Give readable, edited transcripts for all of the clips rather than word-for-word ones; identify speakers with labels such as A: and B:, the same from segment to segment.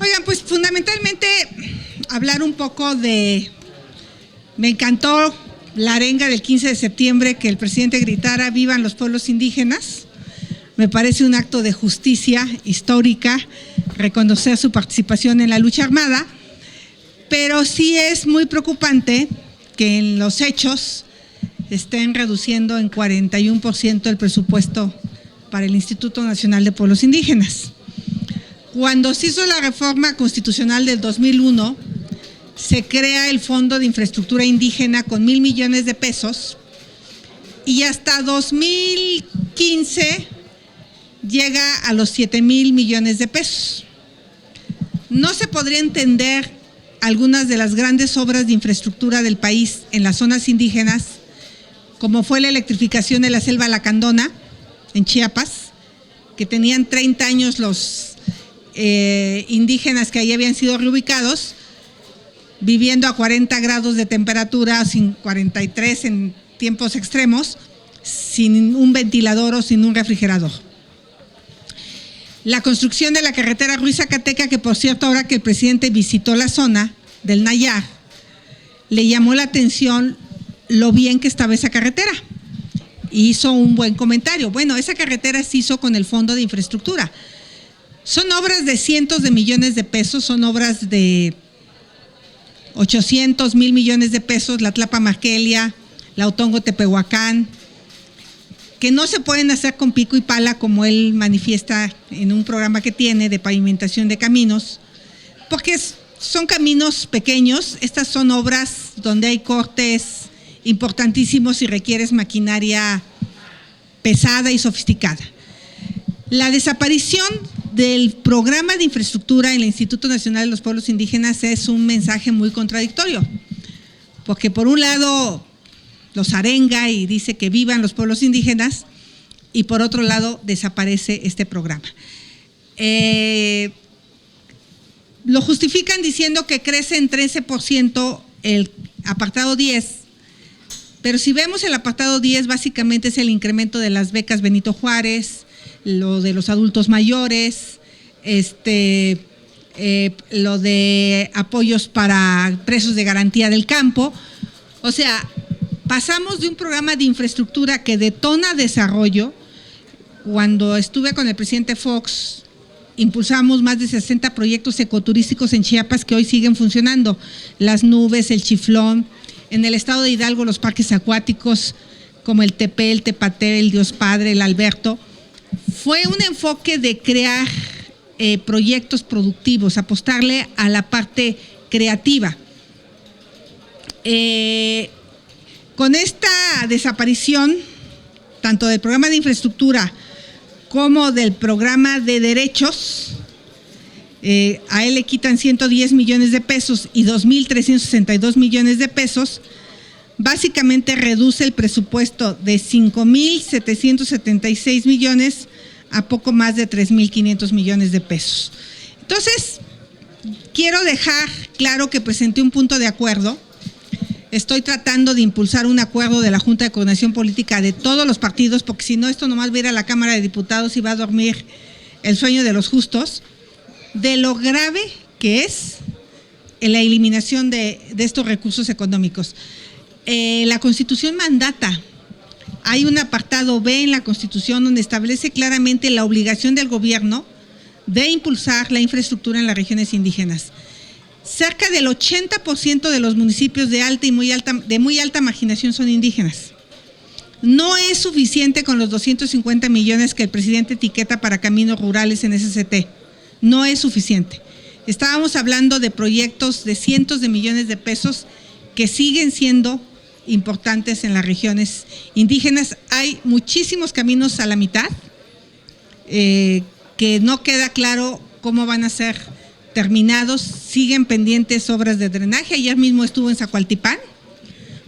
A: Oigan, pues fundamentalmente hablar un poco de... Me encantó la arenga del 15 de septiembre que el presidente gritara "Vivan los pueblos indígenas". Me parece un acto de justicia histórica reconocer su participación en la lucha armada, pero sí es muy preocupante que en los hechos estén reduciendo en 41% el presupuesto para el Instituto Nacional de Pueblos Indígenas. Cuando se hizo la reforma constitucional del 2001, se crea el Fondo de Infraestructura Indígena con 1,000 millones de pesos y hasta 2015 llega a los 7,000 millones de pesos. No se podría entender algunas de las grandes obras de infraestructura del país en las zonas indígenas, como fue la electrificación de la selva lacandona en Chiapas, que tenían 30 años los indígenas que ahí habían sido reubicados, viviendo a 40 grados de temperatura, sin 43 en tiempos extremos, sin un ventilador o sin un refrigerador. La construcción de la carretera Ruiz-Zacateca, que por cierto, ahora que el presidente visitó la zona del Nayar, le llamó la atención lo bien que estaba esa carretera. Hizo un buen comentario. Bueno, esa carretera se hizo con el Fondo de Infraestructura. Son obras de cientos de millones de pesos, son obras de 800, 1,000 millones de pesos, la Tlapa-Markelia, la Otongo-Tepehuacán, que no se pueden hacer con pico y pala, como él manifiesta en un programa que tiene de pavimentación de caminos, porque son caminos pequeños. Estas son obras donde hay cortes importantísimos y requieres maquinaria pesada y sofisticada. La desaparición del programa de infraestructura en el Instituto Nacional de los Pueblos Indígenas es un mensaje muy contradictorio, porque por un lado los arenga y dice que vivan los pueblos indígenas, y por otro lado desaparece este programa. Lo justifican diciendo que crece en 13% el apartado 10, pero si vemos el apartado 10, básicamente es el incremento de las becas Benito Juárez, lo de los adultos mayores, lo de apoyos para presos de garantía del campo. O sea, pasamos de un programa de infraestructura que detona desarrollo. Cuando estuve con el presidente Fox, impulsamos más de 60 proyectos ecoturísticos en Chiapas que hoy siguen funcionando. Las Nubes, el Chiflón, en el estado de Hidalgo los parques acuáticos como el Tepe, el Tepate, el Dios Padre, el Alberto. Fue un enfoque de crear proyectos productivos, apostarle a la parte creativa. Con esta desaparición, tanto del programa de infraestructura como del programa de derechos, a él le quitan 110 millones de pesos y 2,362 millones de pesos, básicamente reduce el presupuesto de 5,776 millones a poco más de 3,500 millones de pesos. Entonces, quiero dejar claro que presenté un punto de acuerdo. Estoy tratando de impulsar un acuerdo de la Junta de Coordinación Política de todos los partidos, porque si no, esto nomás va a ir a la Cámara de Diputados y va a dormir el sueño de los justos, de lo grave que es la eliminación de estos recursos económicos. La Constitución mandata, hay un apartado B en la Constitución donde establece claramente la obligación del gobierno de impulsar la infraestructura en las regiones indígenas. Cerca del 80% de los municipios de alta y muy alta marginación son indígenas. No es suficiente con los 250 millones que el presidente etiqueta para caminos rurales en SCT. No es suficiente. Estábamos hablando de proyectos de cientos de millones de pesos que siguen siendo importantes en las regiones indígenas. Hay muchísimos caminos a la mitad que no queda claro cómo van a ser terminados, siguen pendientes obras de drenaje. Ayer mismo estuvo en Zacualtipán.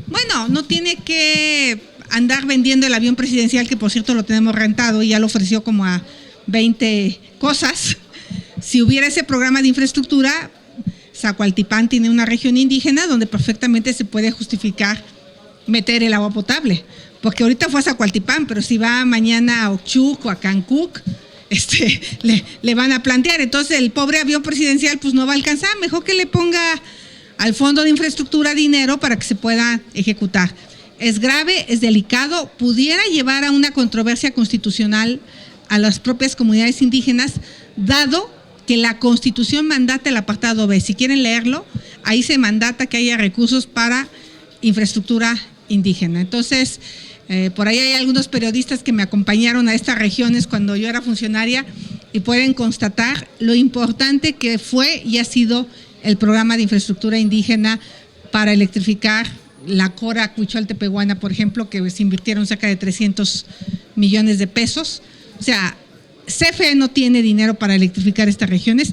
A: Bueno, no tiene que andar vendiendo el avión presidencial, que por cierto lo tenemos rentado y ya lo ofreció como a 20 cosas. Si hubiera ese programa de infraestructura, Zacualtipán tiene una región indígena donde perfectamente se puede justificar meter el agua potable, porque ahorita fue a Zacualtipán, pero si va mañana a Ochuc o a Cancuc, le van a plantear. Entonces el pobre avión presidencial pues no va a alcanzar, mejor que le ponga al Fondo de Infraestructura dinero para que se pueda ejecutar. Es grave, es delicado, pudiera llevar a una controversia constitucional a las propias comunidades indígenas, dado que la Constitución mandata el apartado B. Si quieren leerlo, ahí se mandata que haya recursos para infraestructura indígena. Entonces, por ahí hay algunos periodistas que me acompañaron a estas regiones cuando yo era funcionaria y pueden constatar lo importante que fue y ha sido el programa de infraestructura indígena para electrificar la Cora Cuicholtepehuana, por ejemplo, que se invirtieron cerca de 300 millones de pesos. O sea, CFE no tiene dinero para electrificar estas regiones.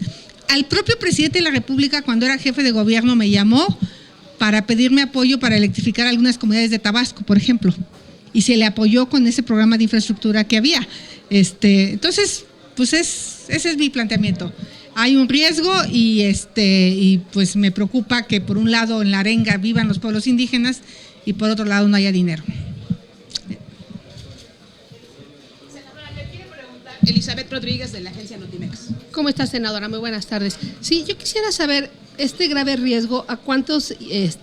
A: Al propio presidente de la República, cuando era jefe de gobierno, me llamó para pedirme apoyo para electrificar algunas comunidades de Tabasco, por ejemplo, y se le apoyó con ese programa de infraestructura que había. Entonces, pues ese es mi planteamiento. Hay un riesgo y pues me preocupa que por un lado en la arenga vivan los pueblos indígenas y por otro lado no haya dinero.
B: Senadora, le quiere preguntar Elizabeth Rodríguez de la agencia Notimex.
C: ¿Cómo está, senadora? Muy buenas tardes. Sí, yo quisiera saber este grave riesgo, ¿a cuántos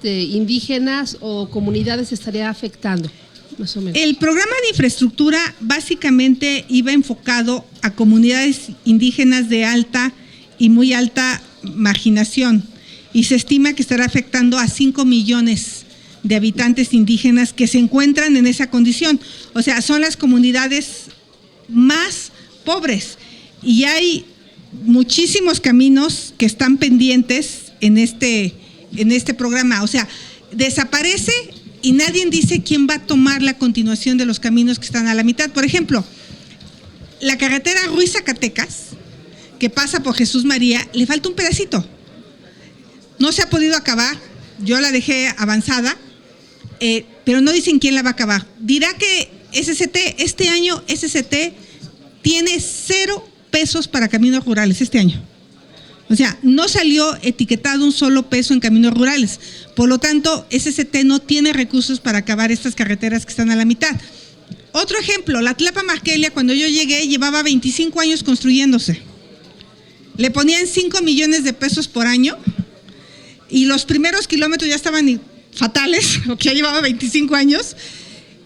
C: indígenas o comunidades estaría afectando? Más o menos.
A: El programa de infraestructura básicamente iba enfocado a comunidades indígenas de alta y muy alta marginación y se estima que estará afectando a 5 millones de habitantes indígenas que se encuentran en esa condición. O sea, son las comunidades más pobres y hay muchísimos caminos que están pendientes en este programa. O sea, desaparece y nadie dice quién va a tomar la continuación de los caminos que están a la mitad. Por ejemplo, la carretera Ruiz-Zacatecas, que pasa por Jesús María, le falta un pedacito. No se ha podido acabar, yo la dejé avanzada, pero no dicen quién la va a acabar. Dirá que SCT, este año SCT tiene 0 pesos para caminos rurales este año. O sea, no salió etiquetado un solo peso en caminos rurales. Por lo tanto, SCT no tiene recursos para acabar estas carreteras que están a la mitad. Otro ejemplo, la Tlapa-Marquelia, cuando yo llegué, llevaba 25 años construyéndose. Le ponían 5 millones de pesos por año y los primeros kilómetros ya estaban fatales, porque ya llevaba 25 años,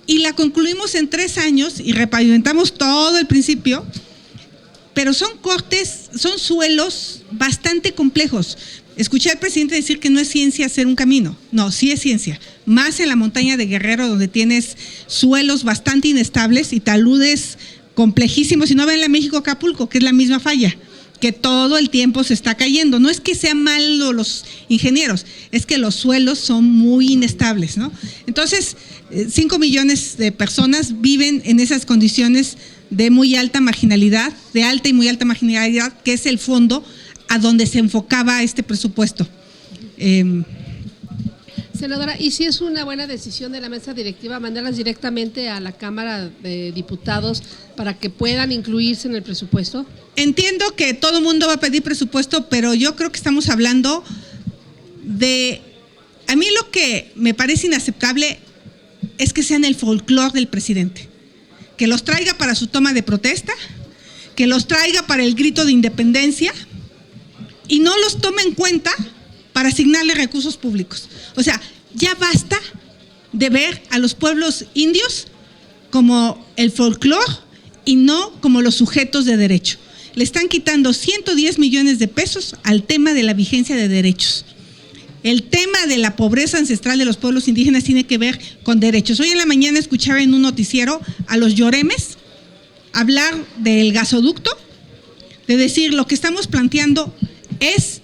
A: y la concluimos en 3 años y repavimentamos todo el principio, pero son cortes, son suelos bastante complejos. Escuché al presidente decir que no es ciencia hacer un camino. No, sí es ciencia. Más en la montaña de Guerrero, donde tienes suelos bastante inestables y taludes complejísimos. Y no ven la México-Acapulco, que es la misma falla, que todo el tiempo se está cayendo. No es que sean malos los ingenieros, es que los suelos son muy inestables, ¿no? Entonces, 5 millones de personas viven en esas condiciones de muy alta marginalidad, de alta y muy alta marginalidad, que es el fondo a donde se enfocaba este presupuesto.
C: Senadora, ¿y si es una buena decisión de la mesa directiva mandarlas directamente a la Cámara de Diputados para que puedan incluirse en el presupuesto?
A: Entiendo que todo el mundo va a pedir presupuesto, pero yo creo que estamos hablando de… A mí lo que me parece inaceptable es que sean el folclore del presidente, que los traiga para su toma de protesta, que los traiga para el grito de independencia y no los tome en cuenta para asignarle recursos públicos. O sea, ya basta de ver a los pueblos indios como el folclore y no como los sujetos de derecho. Le están quitando 110 millones de pesos al tema de la vigencia de derechos. El tema de la pobreza ancestral de los pueblos indígenas tiene que ver con derechos. Hoy en la mañana escuchaba en un noticiero a los yoremes hablar del gasoducto, de decir lo que estamos planteando es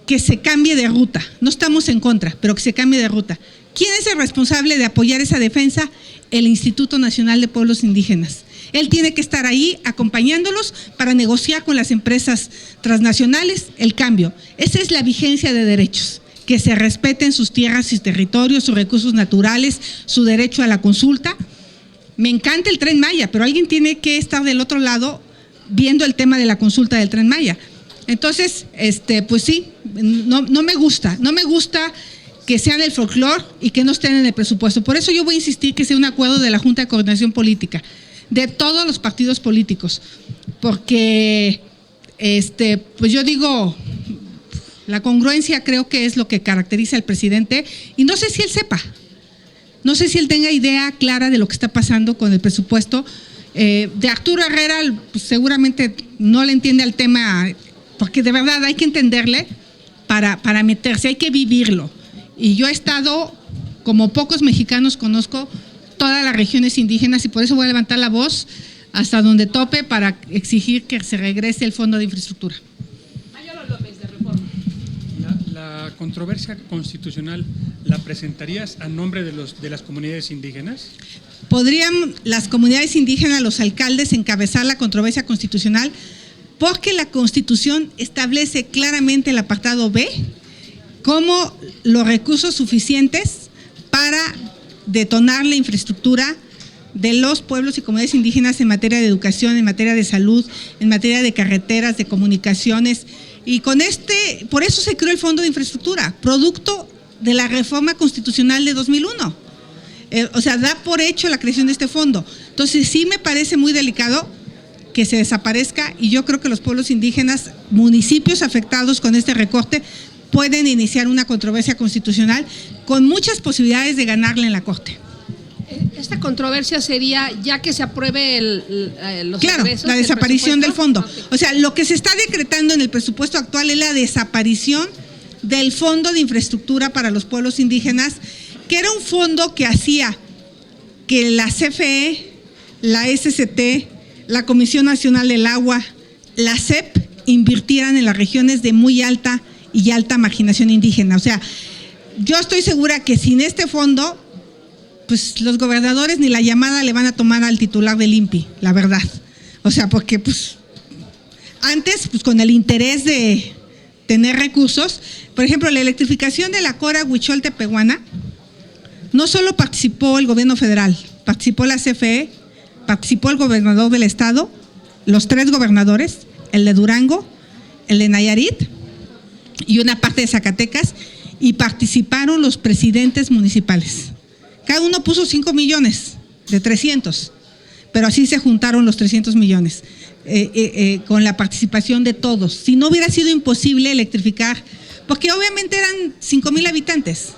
A: que se cambie de ruta. No estamos en contra, pero que se cambie de ruta. ¿Quién es el responsable de apoyar esa defensa? El Instituto Nacional de Pueblos Indígenas. Él tiene que estar ahí acompañándolos para negociar con las empresas transnacionales el cambio. Esa es la vigencia de derechos, que se respeten sus tierras y territorios, sus recursos naturales, su derecho a la consulta. Me encanta el Tren Maya, pero alguien tiene que estar del otro lado viendo el tema de la consulta del Tren Maya. Entonces, pues sí, no me gusta que sean el folclore y que no estén en el presupuesto. Por eso yo voy a insistir que sea un acuerdo de la Junta de Coordinación Política, de todos los partidos políticos, porque pues yo digo, la congruencia creo que es lo que caracteriza al presidente, y no sé si él sepa, no sé si él tenga idea clara de lo que está pasando con el presupuesto. De Arturo Herrera, pues seguramente no le entiende al tema, porque de verdad hay que entenderle para meterse, hay que vivirlo. Y yo he estado, como pocos mexicanos conozco, todas las regiones indígenas, y por eso voy a levantar la voz hasta donde tope para exigir que se regrese el Fondo de Infraestructura.
B: Mayolo López, de Reforma.
D: La controversia constitucional, ¿la presentarías a nombre de las comunidades indígenas?
A: ¿Podrían las comunidades indígenas, los alcaldes, encabezar la controversia constitucional? Porque la Constitución establece claramente el apartado B como los recursos suficientes para detonar la infraestructura de los pueblos y comunidades indígenas en materia de educación, en materia de salud, en materia de carreteras, de comunicaciones. Y por eso se creó el Fondo de Infraestructura, producto de la reforma constitucional de 2001. O sea, da por hecho la creación de este fondo. Entonces, sí me parece muy delicado que se desaparezca, y yo creo que los pueblos indígenas, municipios afectados con este recorte, pueden iniciar una controversia constitucional con muchas posibilidades de ganarle en la Corte.
C: Esta controversia sería ya que se apruebe los
A: claro,
C: ingresos,
A: la desaparición del fondo.
C: Okay.
A: O sea, lo que se está decretando en el presupuesto actual es la desaparición del Fondo de Infraestructura para los pueblos indígenas, que era un fondo que hacía que la CFE, la SCT, la Comisión Nacional del Agua, la CEP invirtieran en las regiones de muy alta y alta marginación indígena. O sea, yo estoy segura que sin este fondo, pues los gobernadores ni la llamada le van a tomar al titular del INPI, la verdad. O sea, porque pues antes, pues con el interés de tener recursos, por ejemplo, la electrificación de la Cora Huichol-Tepehuana, no solo participó el gobierno federal, participó la CFE, participó el gobernador del estado, los 3 gobernadores, el de Durango, el de Nayarit y una parte de Zacatecas, y participaron los presidentes municipales. Cada uno puso 5 millones de 300, pero así se juntaron los 300 millones con la participación de todos. Si no hubiera sido imposible electrificar, porque obviamente eran 5,000 habitantes,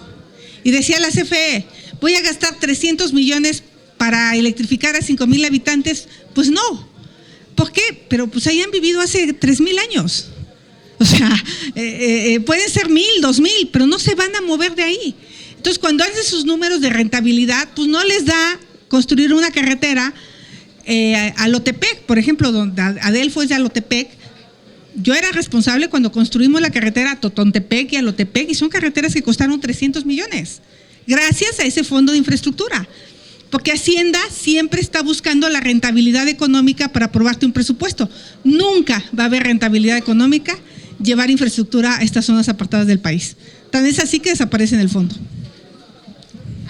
A: y decía la CFE, voy a gastar 300 millones para electrificar a 5,000 habitantes, pues no. ¿Por qué? Pero pues ahí han vivido hace 3,000 años. O sea, pueden ser 1,000, 2,000, pero no se van a mover de ahí. Entonces, cuando hacen sus números de rentabilidad, pues no les da construir una carretera a Lotepec, por ejemplo, donde Adelfo es de Alotepec. Yo era responsable cuando construimos la carretera a Totontepec y a Lotepec, y son carreteras que costaron 300 millones, gracias a ese fondo de infraestructura. Porque Hacienda siempre está buscando la rentabilidad económica para aprobarte un presupuesto. Nunca va a haber rentabilidad económica llevar infraestructura a estas zonas apartadas del país. Tan es así que desaparece en el fondo.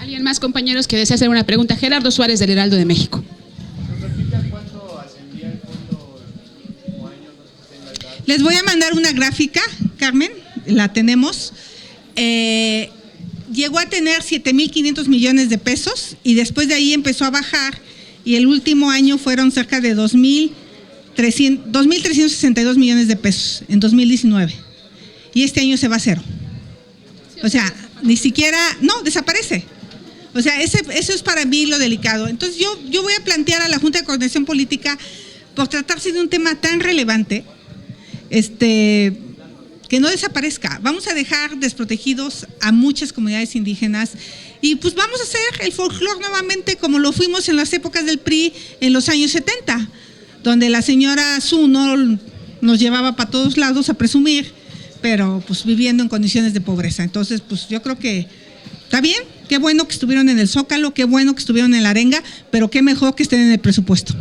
B: ¿Alguien más, compañeros, que desea hacer una pregunta? Gerardo Suárez, del Heraldo de México.
E: ¿Cuánto ascendía el fondo en el último año? No sé si tenga el dato.
A: Les voy a mandar una gráfica, Carmen, la tenemos. Llegó a tener 7,500 millones de pesos, y después de ahí empezó a bajar, y el último año fueron cerca de 2,362 millones de pesos en 2019, y este año se va a cero. O sea, ni siquiera, no, desaparece. O sea, eso es para mí lo delicado. Entonces yo voy a plantear a la Junta de Coordinación Política, por tratarse de un tema tan relevante, que no desaparezca. Vamos a dejar desprotegidos a muchas comunidades indígenas, y pues vamos a hacer el folclore nuevamente como lo fuimos en las épocas del PRI en los años 70, donde la señora Zuno nos llevaba para todos lados a presumir, pero pues viviendo en condiciones de pobreza. Entonces, pues yo creo que está bien, qué bueno que estuvieron en el Zócalo, qué bueno que estuvieron en la arenga, pero qué mejor que estén en el presupuesto.